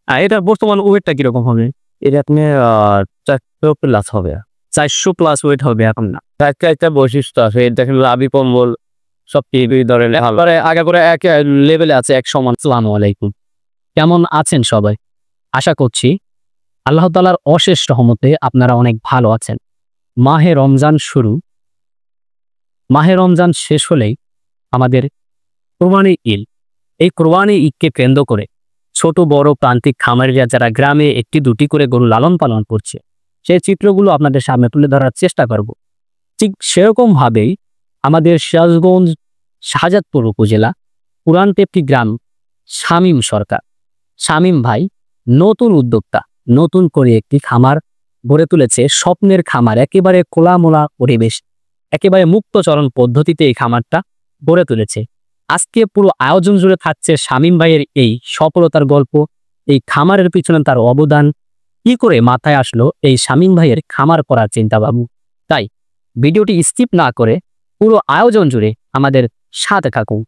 এটার বর্তমান ওয়েটটা কিরকম হবে? এটা আপনি 400 প্লাস হবে। 400 প্লাস ওয়েট হবে এখন না? একটা বৈশিষ্ট্য আছে, এটা দেখেন লাভি কম্বল সব টিভি ধরনের ভালো। একেবারে আগাগোড়া এক লেভেলে আছে, এক সমান। আসসালামু আলাইকুম। কেমন আছেন সবাই? আশা করছি আল্লাহ তাআলার অশেষ রহমতে আপনারা অনেক ভালো আছেন। মাহে রমজান শুরু। মাহে রমজান শেষ হলেই আমাদের কোরবানি ঈদ। এই কোরবানি ঈদকে কেন্দ্র করে ছোট বড় প্রান্তিক খামারিরা যারা গ্রামে একটি দুটি করে গরু লালন পালন করছে, সেই চিত্রগুলো আপনাদের সামনে তুলে ধরার চেষ্টা করব। ঠিক সেরকম ভাবেই আমাদের সিরাজগঞ্জ শাহজাদপুর উপজেলা পুরানটেপটি গ্রাম শামীম সরকার, শামীম ভাই নতুন উদ্যোক্তা, নতুন করে একটি খামার গড়ে তুলেছে। স্বপ্নের খামার, একেবারে খোলামোলা পরিবেশ, একেবারে মুক্তচরণ পদ্ধতিতে এই খামারটা গড়ে তুলেছে। আজকে পুরো আয়োজন জুড়ে থাকছে শামীম ভাইয়ের এই সফলতার গল্প, এই খামারের পিছনে তার অবদান, কি করে মাথায় আসলো এই শামীম ভাইয়ের খামার করার চিন্তা ভাবু। তাই ভিডিওটি স্কিপ না করে পুরো আয়োজন জুড়ে আমাদের সাথে থাকুন।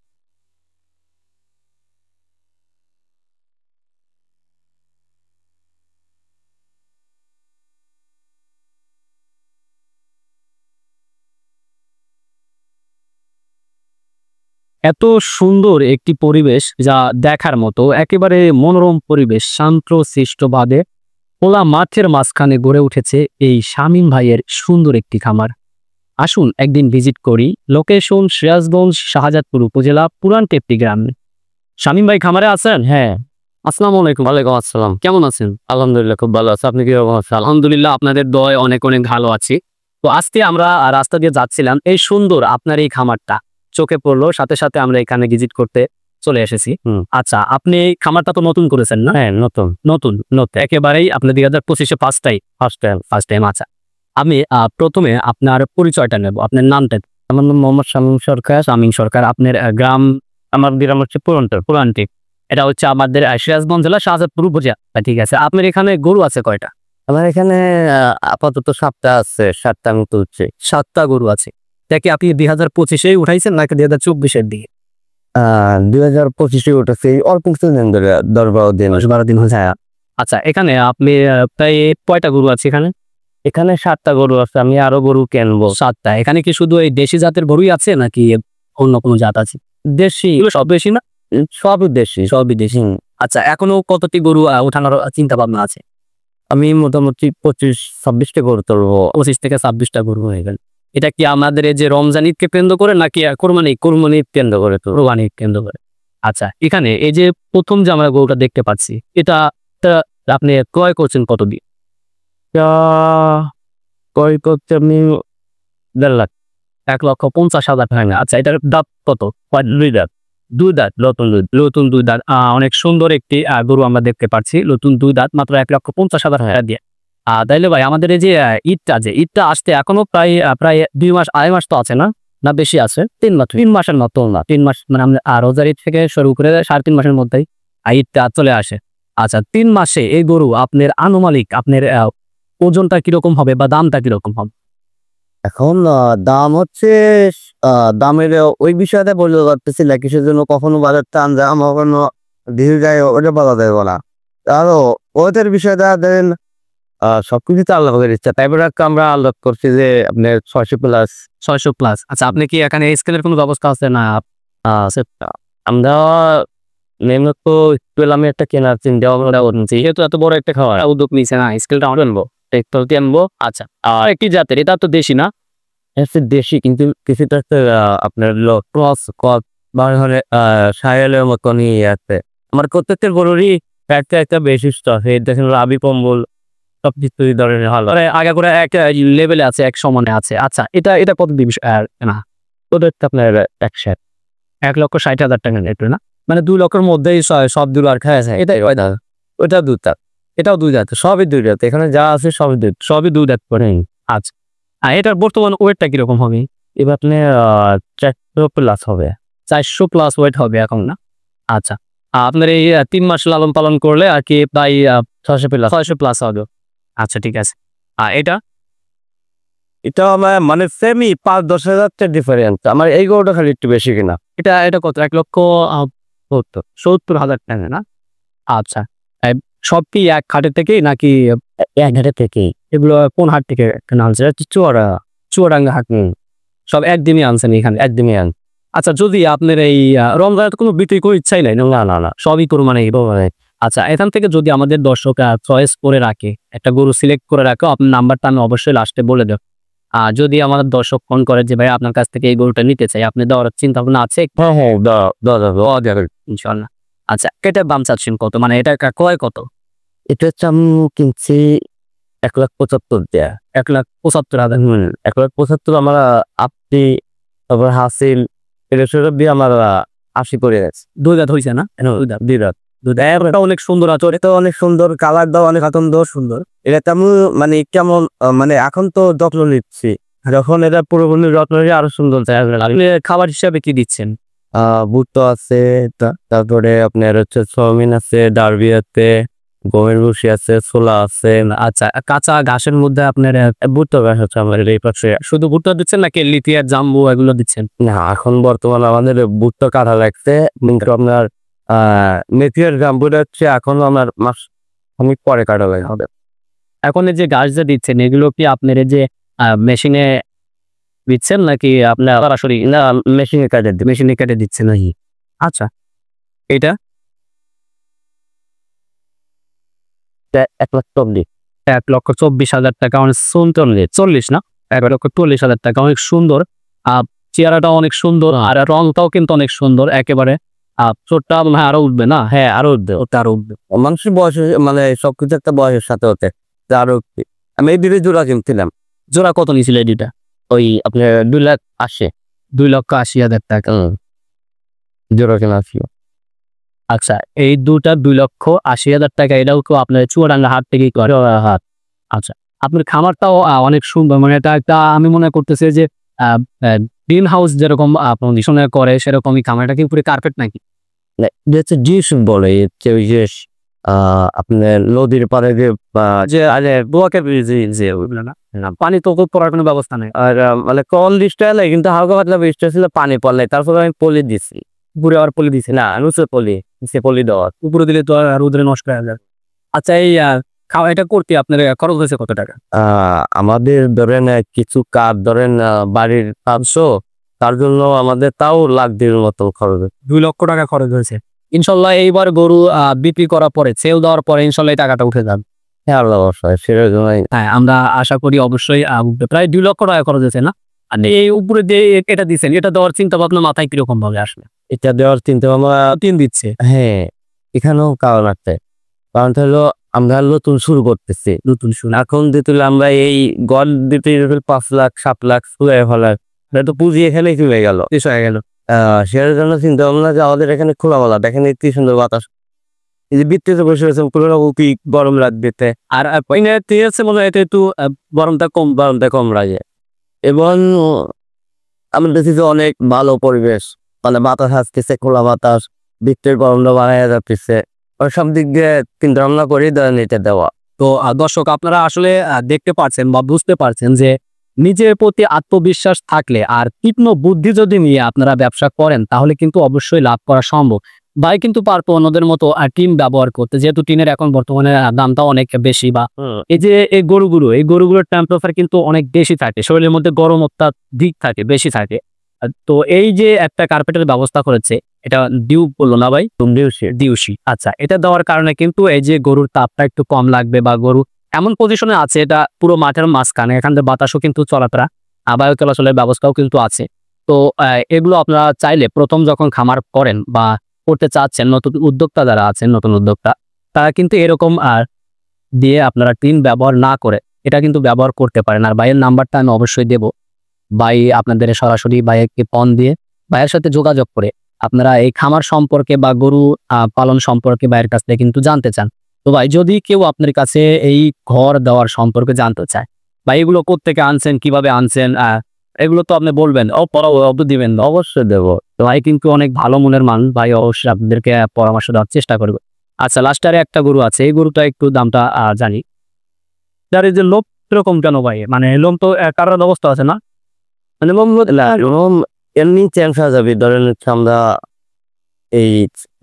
এত সুন্দর একটি পরিবেশ, যা দেখার মতো, একেবারে মনোরম পরিবেশ, শান্ত সৃষ্টভাবে খোলা মাঠের মাঝখানে গড়ে উঠেছে এই শামীম ভাইয়ের সুন্দর একটি খামার। আসুন একদিন ভিজিট করি। লোকেশন সিরাজগঞ্জ শাহজাদপুর উপজেলা পুরানটেপটি গ্রাম। শামীম ভাই খামারে আছেন? হ্যাঁ। আসসালামু আলাইকুম। ওয়ালাইকুম আসসালাম। কেমন আছেন? আলহামদুলিল্লাহ খুব ভালো আছে। আপনি কিরকম আছেন? আলহামদুলিল্লাহ, আপনাদের দয় অনেক অনেক ভালো আছি। তো আজকে আমরা রাস্তা দিয়ে যাচ্ছিলাম, এই সুন্দর আপনার এই খামারটা চোখে পড়লো, সাথে সাথে আমরা এখানে ভিজিট করতে চলে এসেছি। আচ্ছা, আপনি এই খামারটা তো নতুন করেছেন না? হ্যাঁ, নতুন নতুন নতুন একেবারেই আপনার 2025-এ ফার্স্ট টাইম। আচ্ছা, আমি প্রথমে আপনার পরিচয়টা নেব, আপনার নামটা। আমার নাম মোহাম্মদ শামীম সরকার। শামীম সরকার। আপনার গ্রাম? আমার গ্রাম হচ্ছে পুরানটেপ। এটা হচ্ছে আমাদের সিরাজগঞ্জ জেলা শাহজাদপুর উপজেলা। ঠিক আছে, আপনার এখানে গরু আছে কয়টা? আমার এখানে আপাতত 7টা আছে, 7টা আমি তুলছি। 7টা গরু আছে। এটা কি আপনি 2025-এ উঠাইছেন নাকি 2024-এর দিকে? 2025-এ উঠেছে, অল্প কিছুদিন ধরে 10-12 দিন। 10-12 দিন হয়েছে। আচ্ছা, এখানে আপনি প্রায় কয়টা গরু আছে এখানে? এখানে 7টা গরু আছে, আমি আরো গরু কিনবো। 7টা। এখানে কি শুধু এই দেশি জাতের গরুই আছে নাকি অন্য কোনো জাত আছে? দেশি। সব দেশি না? সবই দেশি। সবই দেশি। আচ্ছা, এখনো কতটি গরু ওঠানোর চিন্তা ভাবনা আছে? আমি মোটামুটি 25-26টা গরু তুলবো। 25 থেকে 26টা গরু হয়ে গেল। এটা কি আমাদের এই যে রমজান ঈদকে কেন্দ্র করে নাকি কোরবানি ঈদ কেন্দ্র করে? তো কোরবানি ঈদ কেন্দ্র করে। আচ্ছা, এখানে এই যে প্রথম যে আমরা গরুটা দেখতে পাচ্ছি, এটা আপনি ক্রয় করছেন কত দিয়ে? ক্রয় করতে আমি 1.5 লাখ। 1,50,000 টাকা। আচ্ছা, এটার দাঁত কত? 2 দাঁত। 2 দাঁত। নতুন 2 দাঁত। অনেক সুন্দর একটি গরু আমরা দেখতে পাচ্ছি, নতুন 2 দাঁত, মাত্র 1,50,000 টাকা দিয়ে। তাইলে ভাই, আমাদের এই যে ঈদটা আসতে এখনো প্রায় 2 মাস, 2.5 মাস তো আছে না? না বেশি আছে? 3 মাস। 3 মাসের মতো না, 3 মাস মানে আমরা রোজার ঈদ থেকে শুরু করে 3.5 মাসের মধ্যেই ঈদটা চলে আসে। আচ্ছা, 3 মাসে এই গরু আপনার আনুমানিক আপনার ওজনটা কিরকম হবে বা দামটা কিরকম হবে? এখন দাম হচ্ছে, দামের ওই বিষয়টা বলতে পারতেছি না, কিসের জন্য কখনো বাজার টান যায়, আমার কখনো ধীরে যায়, ওটা বলা যাবে না। আরো ওদের বিষয়টা দেন, সবকিছু তো আল্লাহ ইচ্ছা। তারপরে আমরা আল্লাহ করছি যে আপনার 600 প্লাস। 600 প্লাস। আচ্ছা, আপনি কি এখানে স্কেলের কোনো ব্যবস্থা আছে না? আমরা নিয়মিত আমি একটা কেনার চিন্তা ভাবনা করছি, যেহেতু এত বড় একটা খাবার উদ্যোগ নিয়েছে, না স্কেলটা আনবো, ট্রেক্টরটি আনবো। আচ্ছা, আর একটি জাতের, এটা তো দেশি না? হচ্ছে দেশি, কিন্তু কিছুটা আপনার ক্রস কট বা সায়ালের মতনই আছে। আমার প্রত্যেকটা গরুরই একটা বৈশিষ্ট্য আছে, দেখেন লাভি কম্বল সবকিছুই ধরনের ভালো, আগাগোড়া এক লেভেলে আছে, এক সমানে আছে। আচ্ছা, এটা কত দিবি না? ওদের আপনার 1,60,000 টাকা নেট না? মানে 2 লক্ষের মধ্যেই সবগুলো আর খায় আছে। এটাই ওটা 2 দাঁত। এটাও 2 দাঁত। সবই 2 দাঁত, এখানে যা আছে সবই 2 দাঁত করে। আচ্ছা, এটার বর্তমান ওয়েটটা কিরকম হবে? এবার আপনি 400 প্লাস হবে। 400 প্লাস ওয়েট হবে এখন না? আচ্ছা, আপনার এই 3 মাস লালন পালন করলে আর কি প্রায় 600 প্লাস হবে। আচ্ছা, ঠিক আছে। এটা আমার মানে সেমি 5-10 হাজার ডিফারেন্স। আমার এই গরুটা খালি একটু বেশি কিনা। এটা কত? 1,70,000 টাকা না? আচ্ছা, সব কি এক হাটের থেকেই নাকি এক ঘাটে থেকে এগুলো কোন হাট থেকে কেনা হচ্ছে? এটা চুয়াডাঙ্গা হাট। সব একদিনই আনছেন এখানে? একদমই আন আচ্ছা, যদি আপনার এই রমজানে তো কোনো বিক্রি করার ইচ্ছাই নাই না? না না না সবই কোরবানি। মানে আচ্ছা, এখান থেকে যদি আমাদের দর্শকরা চয়েস করে রাখে, একটা গরু সিলেক্ট করে রাখো, আপনার নাম্বারটা আমি অবশ্যই লাস্টে বলে দেব। আর যদি আমাদের দর্শক ফোন করে যে ভাই আপনার কাছ থেকে এই গরুটা নিতে চাই, আপনি দেওয়ার চিন্তা ভাবনা আছে? হ্যাঁ ইনশাল্লাহ। আচ্ছা, এটার দাম চাচ্ছেন কত? মানে এটা ক্রয় কত? এটা হচ্ছে আমি কিনছি 1,75,000 দেয়া 1,75,000। 1,75,000 আমার আপনি তারপর হাসিল এটা সেটা দিয়ে আমার 80 পড়ে গেছে। দুই দাঁত হয়েছে না? দুই রাত এটা অনেক সুন্দর আছে। এটা অনেক সুন্দর, কালার দাও অনেক আতন্দ সুন্দর। এটা তেমন মানে কেমন মানে এখন তো যত্ন নিচ্ছি, যখন এটা পুরোপুরি যত্ন নিয়ে আরো সুন্দর আপনি খাবার হিসাবে কি দিচ্ছেন? ভুট্টা আছে, তারপরে আপনার হচ্ছে সয়াবিন আছে, ডারবি আছে, গমের ভুসি আছে, ছোলা আছে। আচ্ছা, কাঁচা ঘাসের মধ্যে আপনার ভুট্টা গাছ হচ্ছে আমাদের এই পাশে। শুধু ভুট্টা দিচ্ছেন নাকি লিথিয়ার জাম্বু এগুলো দিচ্ছেন? না এখন বর্তমানে আমাদের ভুট্টা কাটা লাগছে, কিন্তু আপনার মেথিয়ার জাম্বুটা হচ্ছে এখন আমার মাস অনেক পরে কাটা হবে। এখন এই যে ঘাস যে দিচ্ছেন এগুলো কি আপনার এই যে মেশিনে দিচ্ছেন নাকি আপনার সরাসরি? না মেশিনে কাটে দিই। মেশিনে কেটে দিচ্ছেন নাকি? আচ্ছা, এটা 1,40,000 1,24,000 টাকা, অনেক সুন্দর। 40 না, 1,40,000 টাকা, অনেক সুন্দর। চেহারাটাও অনেক সুন্দর আর রংটাও কিন্তু অনেক সুন্দর একেবারে। চোরটা মনে হয় আরো উঠবে না? হ্যাঁ, আরো উঠবে, ওটা আরো উঠবে। মানুষের বয়স মানে সবকিছু একটা বয়সের সাথে হতে আরো আমি এই দিনে জোড়া কিনছিলাম। জোড়া কত নিয়েছিল এই দুইটা? ওই আপনার 2,80,000 2,80,000 টাকা। জোড়া কেনা ছিল। আচ্ছা, এই দুটা 2,80,000 টাকা। এটাও তো আপনার চুয়াডাঙ্গা হাট থেকেই করে? হাট। আচ্ছা, আপনার খামারটাও অনেক সুন্দর। মানে এটা একটা আমি মনে করতেছি যে গ্রিন হাউস যেরকম পজিশনে করে সেরকমই খামার। এটা কি পুরো কার্পেট নাকি? এটা হচ্ছে জিস বলে, হচ্ছে ওই যে আপনার নদীর পাড়ে যে আরে বোয়াকের যে ওইগুলো না? পানি তো পড়ার কোনো ব্যবস্থা নেই। আর মানে কল লিস্টটা এলে কিন্তু হালকা পাতলা বৃষ্টি ছিল, পানি পড়লে তারপরে আমি পলি দিছি। উপরে আবার পলি দিছে? না নুচে পলি, সে পলি দেওয়া। উপরে দিলে তো আর রোদে নষ্ট হয়ে যাবে। আচ্ছা, এই খাওয়া এটা করতে আপনার খরচ হয়েছে কত টাকা? আমাদের ধরেন কিছু কাঠ ধরেন বাড়ির 500, তার জন্য আমাদের তাও লাখ 1.5 মতো খরচ। 2 লক্ষ টাকা খরচ হয়েছে। ইনশাল্লাহ এইবার গরু বিক্রি করার পরে, সেল দেওয়ার পরে ইনশাল্লাহ এই টাকাটা উঠে যাবে। হ্যাঁ আল্লাহ অবশ্যই সেটার জন্যই। হ্যাঁ, আমরা আশা করি অবশ্যই উঠবে। প্রায় 2 লক্ষ টাকা খরচ হয়েছে না? আর এই উপরে যে এটা দিচ্ছেন, এটা দেওয়ার চিন্তা ভাবনা মাথায় কিরকম ভাবে আসবে? এটা দেওয়ার চিন্তা ভাবনা 3 দিচ্ছে। হ্যাঁ এখানেও কারণ আছে। কারণটা হলো আমরা নতুন শুরু করতেছি, নতুন শুরু। এখন দিতে আমরা এই গড় দিতে 5 লাখ 7 লাখ চুলাই ফেলার তো পুঁজি এখানেই চলে গেল, শেষ হয়ে গেল। সেটার জন্য চিন্তা ভাবনা যে আমাদের এখানে খোলামেলা দেখেন কি সুন্দর বাতাস, এই যে বৃত্তিতে বসে রয়েছে কোনো কি গরম লাগবে। আর ঠিক আছে, মনে হয় এটা একটু গরমটা কম লাগে। এবং আমি দেখছি যে অনেক ভালো পরিবেশ, মানে বাতাস আসতেছে, খোলা বাতাস, বৃত্তের গরমটা বাড়াইয়া যাচ্ছে। ওই সব দিক দিয়ে চিন্তা ভাবনা করেই ধরেন এটা দেওয়া। তো দর্শক, আপনারা আসলে দেখতে পাচ্ছেন বা বুঝতে পারছেন যে নিজের প্রতি আত্মবিশ্বাস থাকলে আর তীক্ষ্ণ বুদ্ধি যদি নিয়ে আপনারা ব্যবসা করেন তাহলে কিন্তু অবশ্যই লাভ করা সম্ভব। ভাই কিন্তু পারবো অন্যদের মতো টিন ব্যবহার করতে, যেহেতু টিনের এখন বর্তমানে দামটা অনেক বেশি। বা এই যে এই গরুগুলোর টেম্পারেচার কিন্তু অনেক বেশি থাকে, শরীরের মধ্যে গরম অত্যাধিক থাকে, বেশি থাকে। তো এই যে একটা কার্পেটের ব্যবস্থা করেছে, এটা ডিউ বললো না ভাই? ডিউসি। আচ্ছা, এটা দেওয়ার কারণে কিন্তু এই যে গরুর তাপটা একটু কম লাগবে, বা গরু এমন পজিশনে আছে, এটা পুরো মাঠের মাঝখানে, এখান থেকে বাতাসও কিন্তু চলাফেরা, বায়ু চলাচলের ব্যবস্থাও কিন্তু আছে। তো এগুলো আপনারা চাইলে প্রথম যখন খামার করেন বা করতে চাচ্ছেন, নতুন উদ্যোক্তা যারা আছেন, নতুন উদ্যোক্তা, তারা কিন্তু এরকম দিয়ে আপনারা টিন ব্যবহার না করে এটা কিন্তু ব্যবহার করতে পারেন। আর ভাইয়ের নাম্বারটা আমি অবশ্যই দেব। ভাই আপনাদের সরাসরি ভাইয়েরকে ফোন দিয়ে ভাইয়ের সাথে যোগাযোগ করে আপনারা এই খামার সম্পর্কে বা গরু পালন সম্পর্কে ভাইয়ের কাছ থেকে কিন্তু জানতে চান। তো ভাই, যদি কেউ আপনার কাছে এই ঘর দেওয়ার সম্পর্কে জানতে চায়, ভাই এগুলো কোত্থেকে আনছেন, কিভাবে আনছেন, এগুলো তো আপনি বলবেন, দিবেন? অবশ্যই দেবো। তো ভাই কিন্তু অনেক ভালো মনের মানুষ, ভাই অবশ্যই আপনাদেরকে পরামর্শ দেওয়ার চেষ্টা করবে। আচ্ছা, লাস্টারে একটা গরু আছে, এই গরুটা একটু দামটা জানি। যার এই যে লোম এরকম কেন ভাই? মানে লোম তো কাটার অবস্থা আছে না? মানে এমনি চ্যাংস হয়ে যাবে, ধরেন আমরা এই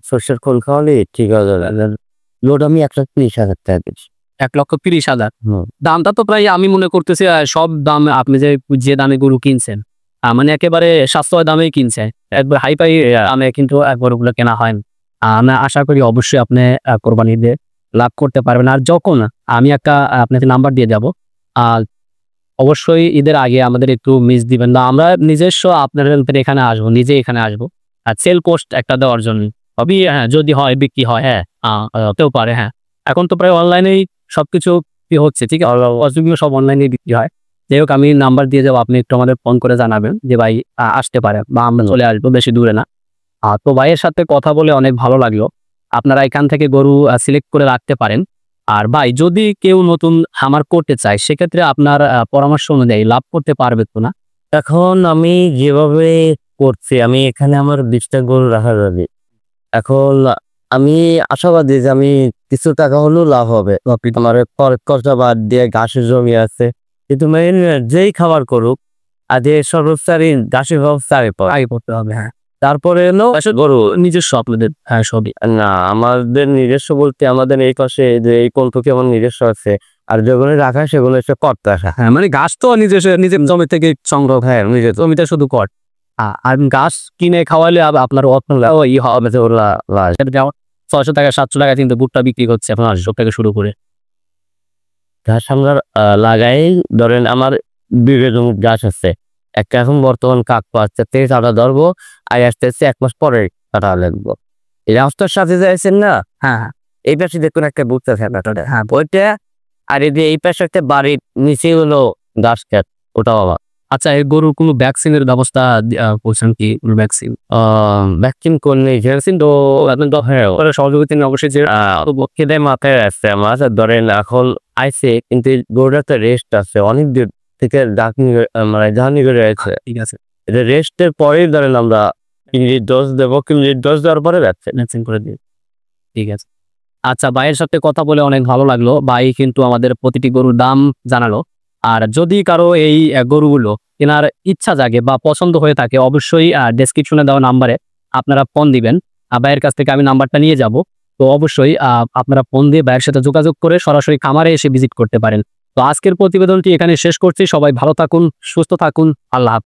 শস্যের খোল খাওয়ালে ঠিক হয়ে যাবে। লোড আমি 1,30,000 টাকা দিচ্ছি। 1,30,000। হুম। দামটা তো প্রায় আমি মনে করতেছি সব দাম আপনি যে দামে গরু কিনছেন মানে একেবারে সাশ্রয় দামেই কিনছে, একবার হাই ফাই দামে কিন্তু গরুগুলো কেনা হয় না। আমি আশা করি অবশ্যই আপনি কোরবানি ঈদে লাভ করতে পারবেন। আর যখন আমি একটা আপনাকে নাম্বার দিয়ে যাব, আর অবশ্যই ঈদের আগে আমাদের একটু মিস দিবেন না, আমরা নিজস্ব আপনাদের এখানে আসবো, নিজে এখানে আসবো আর সেল পোস্ট একটা দেওয়ার জন্য। সবই হ্যাঁ, যদি হয় বিক্রি হয়, হ্যাঁ হতেও পারে। হ্যাঁ, এখন তো প্রায় অনলাইনেই সবকিছু কি হচ্ছে, ঠিক আছে, অসুবিধা সব অনলাইনে বিক্রি হয়। যাই হোক, আমি নাম্বার দিয়ে যাবো, আপনি একটু আমাদের ফোন করে জানাবেন যে ভাই আসতে পারে বা আমরা চলে আসবো, বেশি দূরে না। তো ভাইয়ের সাথে কথা বলে অনেক ভালো লাগলো। আপনারা এখান থেকে গরু সিলেক্ট করে রাখতে পারেন। আর ভাই, যদি কেউ নতুন খামার করতে চায় সেক্ষেত্রে আপনার পরামর্শ অনুযায়ী লাভ করতে পারবে তো না? এখন আমি যেভাবে করছি, আমি এখানে আমার 20টা গরু রাখা যাবে। এখন আমি আশাবাদী যে আমি কিছু টাকা হলেও লাভ হবে। আমার খরচা বাদ দিয়ে ঘাসের জমি আছে, কিন্তু মেইন যেই খাবার করুক আগে সর্বোচ্চারী ঘাসের ব্যবস্থা আগে করতে হবে। হ্যাঁ, তারপরে এলো গরু নিজস্ব আপনাদের? হ্যাঁ, সবই। না, আমাদের নিজস্ব বলতে আমাদের এই পাশে যে এই কলটুকি আমার নিজস্ব আছে, আর যেগুলো রাখা সেগুলো হচ্ছে কট রাখা। হ্যাঁ, মানে ঘাস তো নিজের জমি থেকে সংগ্রহ, হ্যাঁ, নিজের জমিটা শুধু কট। আর ঘাস কিনে খাওয়ালে আপনার ই হবে যে ওরা যেমন 600 টাকা 700 টাকা কিন্তু ভুট্টা বিক্রি করছে এখন 800 টাকা শুরু করে। ঘাস আমরা লাগাই, ধরেন আমার বিঘে জমি ঘাস আছে, একটা এখন বর্তমান কাক পাচ্ছে থেকে কাটা ধরবো, আর আস্তে আস্তে 1 মাস পরে কাটা লাগবো। এই রাস্তার সাথে যাইছেন না, হ্যাঁ, হ্যাঁ, এই পাশে দেখুন একটা বুকটা থাকে, হ্যাঁ ওইটা। আর এই যে এই পাশে একটা বাড়ির নিচে হলো ঘাস খেত, ওটা বাবা। আচ্ছা, এই গরুর কোনো ভ্যাকসিনের ব্যবস্থা করছেন কি? ভ্যাকসিন ভ্যাকসিন করলে ভ্যাকসিন তো আপনি তো হ্যাঁ সহযোগিতা নিয়ে অবশ্যই যে খেদে মাথায় আসছে আমার, ধরেন এখন আইসে, কিন্তু এই গরুর একটা রেস্ট আছে অনেক দূর থেকে মানে জার্নি করে আছে। ঠিক আছে, এটা রেস্টের পরেই ধরেন আমরা ইংরেজি ডোজ দেবো, কিন্তু ডোজ দেওয়ার পরে ভ্যাকসিন করে দিই। ঠিক আছে। আচ্ছা, ভাইয়ের সাথে কথা বলে অনেক ভালো লাগলো। ভাই কিন্তু আমাদের প্রতিটি গরুর দাম জানালো। আর যদি কারো এই গরুগুলো কেনার ইচ্ছা জাগে বা পছন্দ হয়ে থাকে, অবশ্যই ডেসক্রিপশনে দেওয়া নাম্বারে আপনারা ফোন দিবেন। ভাইয়ের কাছ থেকে আমি নাম্বারটা নিয়ে যাব। তো অবশ্যই আপনারা ফোন দিয়ে ভাইয়ের সাথে যোগাযোগ করে সরাসরি খামারে এসে ভিজিট করতে পারেন। তো আজকের প্রতিবেদনটি এখানে শেষ করছি। সবাই ভালো থাকুন, সুস্থ থাকুন। আল্লাহ হাফেজ।